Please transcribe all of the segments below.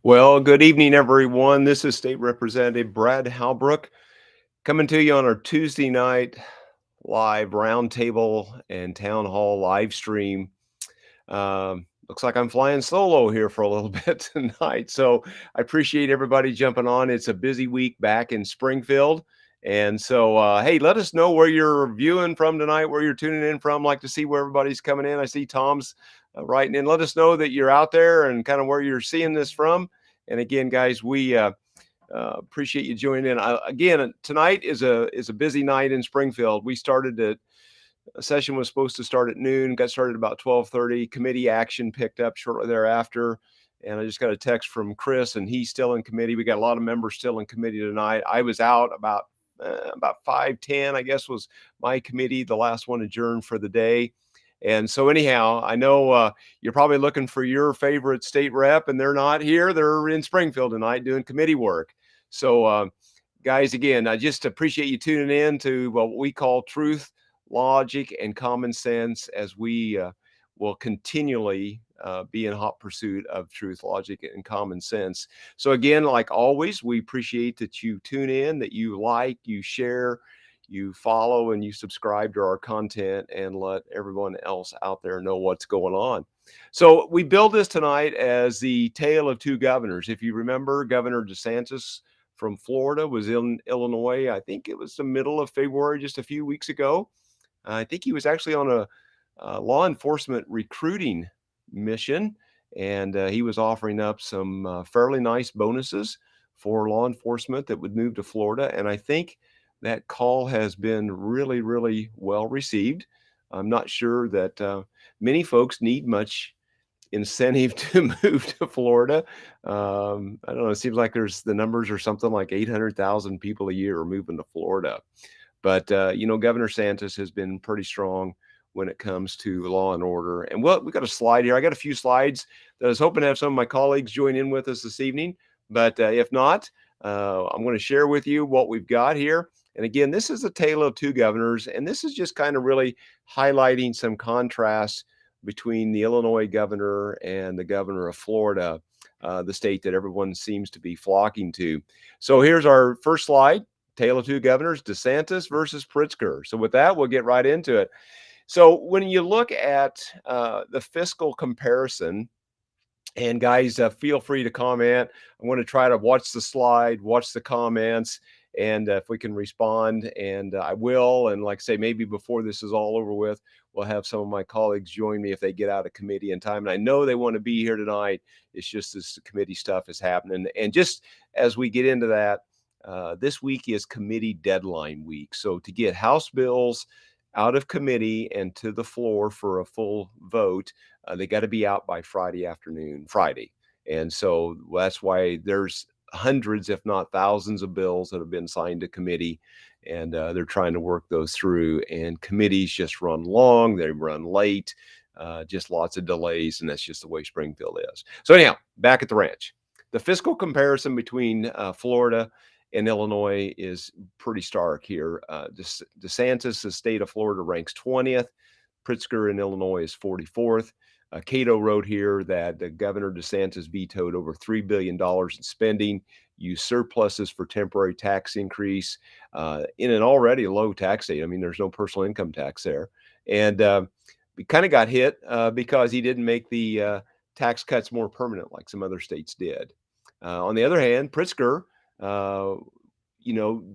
Well, good evening, everyone. This is State Representative Brad Halbrook coming to you on our Tuesday night live roundtable and town hall live stream. Looks like I'm flying solo here for a little bit tonight. So I appreciate everybody jumping on. It's a busy week back in Springfield. And so, hey, let us know where you're viewing from tonight, where you're tuning in from. Like to see where everybody's coming in. I see Tom's writing in. Let us know that you're out there and kind of where you're seeing this from. And again, guys, we appreciate you joining in. Again, tonight is a busy night in Springfield. We started at a session was supposed to start at noon, got started about 12:30. Committee action picked up shortly thereafter. And I just got a text from Chris, and he's still in committee. We got a lot of members still in committee tonight. I was out about 5:10, I guess, was my committee, the last one adjourned for the day. And so, anyhow, I know you're probably looking for your favorite state rep, and they're not here. They're in Springfield tonight doing committee work. So, guys, again, I just appreciate you tuning in to what we call truth, logic, and common sense as we will continually be in hot pursuit of truth, logic, and common sense. So, again, like always, we appreciate that you tune in, that you like, you share, you follow, and you subscribe to our content and let everyone else out there know what's going on. So we build this tonight as the tale of two governors. If you remember, Governor DeSantis from Florida was in Illinois. I think it was the middle of February, just a few weeks ago. I think he was actually on a law enforcement recruiting mission, and he was offering up some fairly nice bonuses for law enforcement that would move to Florida. And I think that call has been really, really well received. I'm not sure that many folks need much incentive to move to Florida. I don't know. It seems like the numbers are something like 800,000 people a year are moving to Florida. But, Governor Santos has been pretty strong when it comes to law and order. And we got a slide here. I got a few slides that I was hoping to have some of my colleagues join in with us this evening. But if not, I'm going to share with you what we've got here. And again, this is a tale of two governors, and this is just kind of really highlighting some contrast between the Illinois governor and the governor of Florida, the state that everyone seems to be flocking to. So here's our first slide, tale of two governors, DeSantis versus Pritzker. So with that, we'll get right into it. So when you look at the fiscal comparison, and guys, feel free to comment. I'm going to try to watch the slide, watch the comments, and if we can respond, and I will. And like I say, maybe before this is all over with, we'll have some of my colleagues join me if they get out of committee in time. And I know they want to be here tonight. It's just this committee stuff is happening. And just as we get into that, this week is committee deadline week. So to get House bills out of committee and to the floor for a full vote, they got to be out by Friday. And so that's why there's hundreds, if not thousands, of bills that have been signed to committee, and they're trying to work those through. And committees just run long, they run late, just lots of delays, and that's just the way Springfield is. So anyhow, back at the ranch, the fiscal comparison between Florida and Illinois is pretty stark here. DeSantis, the state of Florida, ranks 20th. Pritzker in Illinois is 44th. Cato wrote here that Governor DeSantis vetoed over $3 billion in spending, used surpluses for temporary tax increase in an already low tax state. I mean, there's no personal income tax there. And we kind of got hit because he didn't make the tax cuts more permanent like some other states did. On the other hand, Pritzker,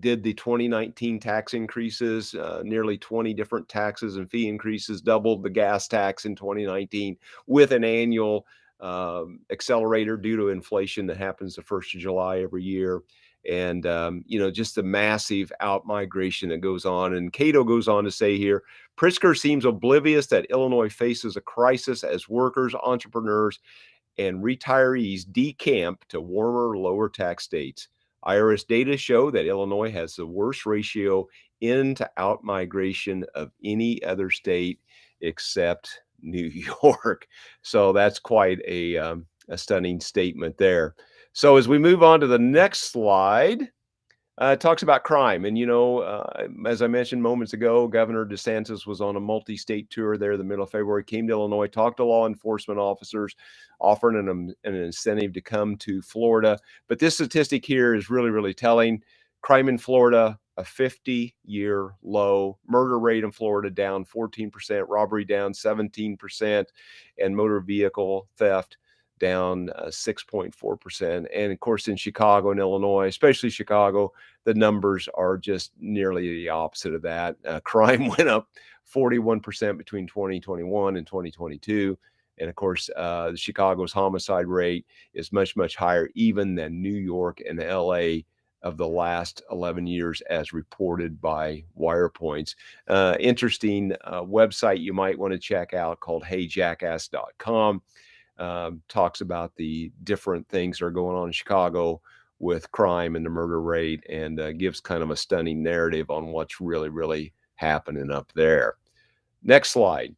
did the 2019 tax increases, nearly 20 different taxes and fee increases, doubled the gas tax in 2019 with an annual accelerator due to inflation that happens the 1st of July every year. And, just the massive out-migration that goes on. And Cato goes on to say here, Pritzker seems oblivious that Illinois faces a crisis as workers, entrepreneurs, and retirees decamp to warmer, lower tax states. IRS data show that Illinois has the worst ratio in to out migration of any other state except New York. So that's quite a stunning statement there. So as we move on to the next slide, It talks about crime, and as I mentioned moments ago, Governor DeSantis was on a multi-state tour there the middle of February. Came to Illinois, talked to law enforcement officers, offering an incentive to come to Florida. But this statistic here is really, really telling. Crime in Florida, a 50-year low. Murder rate in Florida down 14%, robbery down 17%, and motor vehicle theft down 6.4%. And of course, in Chicago and Illinois, especially Chicago, the numbers are just nearly the opposite of that. Crime went up 41% between 2021 and 2022. And of course, Chicago's homicide rate is much, much higher even than New York and LA of the last 11 years, as reported by WirePoints. Interesting website you might want to check out called heyjackass.com. Talks about the different things that are going on in Chicago with crime and the murder rate, and gives kind of a stunning narrative on what's really, really happening up there. Next slide.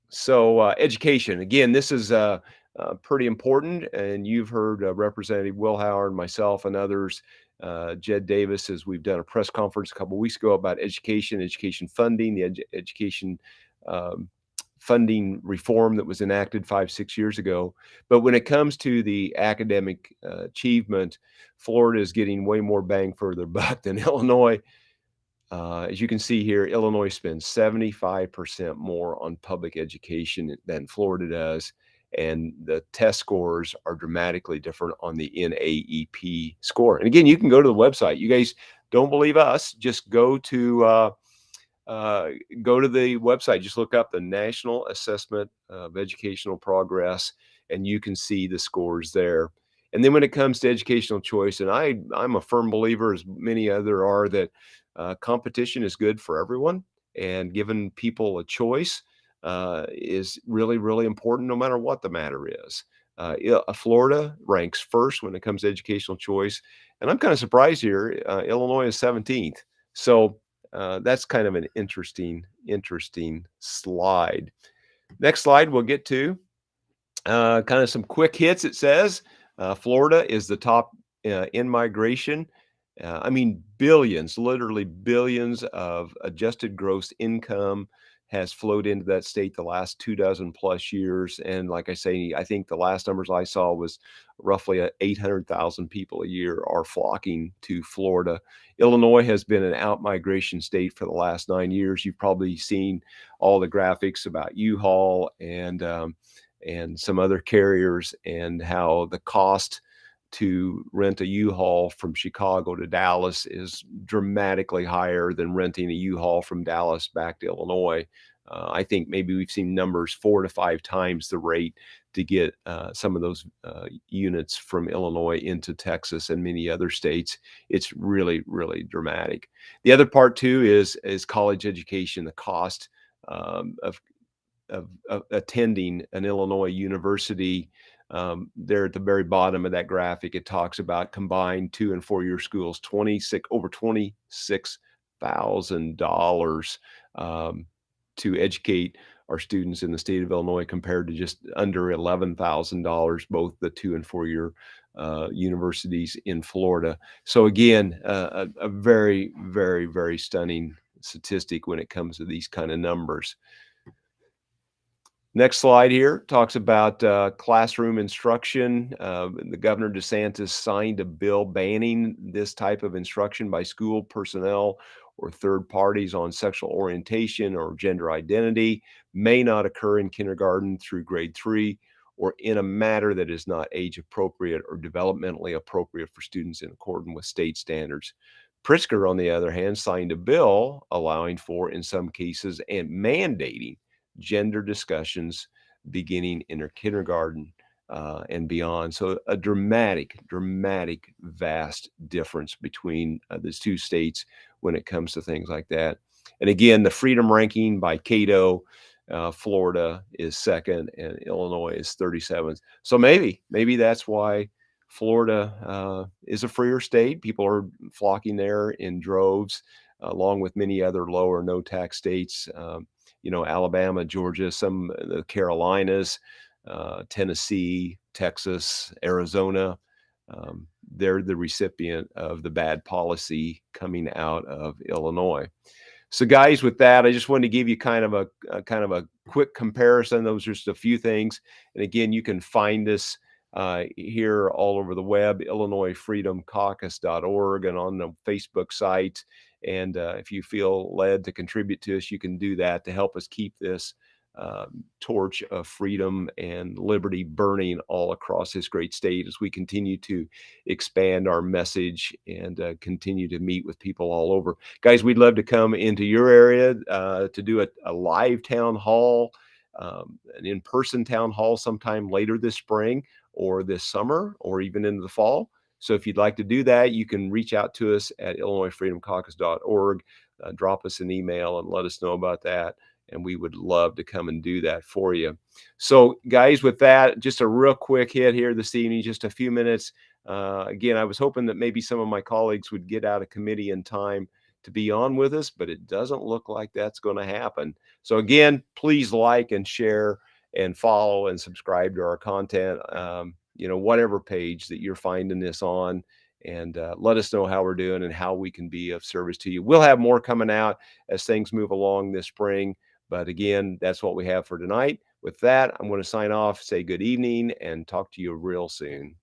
So, education. Again, this is pretty important, and you've heard Representative Wilhour and myself and others, Jed Davis, as we've done a press conference a couple of weeks ago about education funding, the education um, funding reform that was enacted 5, 6 years ago. But when it comes to the academic achievement, Florida is getting way more bang for their buck than Illinois. As you can see here, Illinois spends 75% more on public education than Florida does. And the test scores are dramatically different on the NAEP score. And again, you can go to the website. You guys don't believe us, just go to the website, just look up the National Assessment of Educational Progress, and you can see the scores there. And then when it comes to educational choice, and I'm a firm believer, as many other are, that competition is good for everyone, and giving people a choice is really, really important, no matter what the matter is. Florida ranks first when it comes to educational choice, and I'm kind of surprised here. Illinois is 17th. So that's kind of an interesting slide. Next slide we'll get to kind of some quick hits. It says Florida is the top in migration. I mean, billions, literally billions of adjusted gross income has flowed into that state the last 2 dozen+ years. And like I say, I think the last numbers I saw was roughly 800,000 people a year are flocking to Florida. Illinois has been an out-migration state for the last 9 years. You've probably seen all the graphics about U-Haul and some other carriers, and how the cost to rent a U-Haul from Chicago to Dallas is dramatically higher than renting a U-Haul from Dallas back to Illinois. I think maybe we've seen numbers 4 to 5 times the rate to get some of those units from Illinois into Texas and many other states. It's really, really dramatic. The other part too is college education, the cost of attending an Illinois university. There at the very bottom of that graphic, it talks about combined 2 and 4 year schools, over $26,000 to educate our students in the state of Illinois, compared to just under $11,000, both the 2 and 4 year universities in Florida. So again, a very, very, very stunning statistic when it comes to these kind of numbers. Next slide here talks about classroom instruction. The Governor DeSantis signed a bill banning this type of instruction by school personnel or third parties on sexual orientation or gender identity. May not occur in kindergarten through grade 3, or in a matter that is not age appropriate or developmentally appropriate for students in accordance with state standards. Pritzker, on the other hand, signed a bill allowing for, in some cases, and mandating gender discussions beginning in their kindergarten and beyond. So a dramatic, vast difference between these two states when it comes to things like that. And again, the freedom ranking by Cato, Florida is second and Illinois is 37th. So maybe that's why Florida is a freer state. People are flocking there in droves, along with many other low or no tax states. Alabama, Georgia, some of the Carolinas, Tennessee, Texas, Arizona. they're the recipient of the bad policy coming out of Illinois. So, guys, with that, I just wanted to give you kind of a quick comparison. Those are just a few things, and again, you can find us here all over the web, IllinoisFreedomCaucus.org, and on the Facebook site. And if you feel led to contribute to us, you can do that to help us keep this torch of freedom and liberty burning all across this great state as we continue to expand our message and continue to meet with people all over. Guys, we'd love to come into your area to do a live town hall, an in-person town hall sometime later this spring or this summer or even into the fall. So if you'd like to do that, you can reach out to us at IllinoisFreedomCaucus.org, drop us an email and let us know about that. And we would love to come and do that for you. So, guys, with that, just a real quick hit here this evening, just a few minutes. Again, I was hoping that maybe some of my colleagues would get out of committee in time to be on with us, but it doesn't look like that's going to happen. So, again, please like and share and follow and subscribe to our content, whatever page that you're finding this on. And let us know how we're doing and how we can be of service to you. We'll have more coming out as things move along this spring. But again, that's what we have for tonight. With that, I'm going to sign off, say good evening, and talk to you real soon.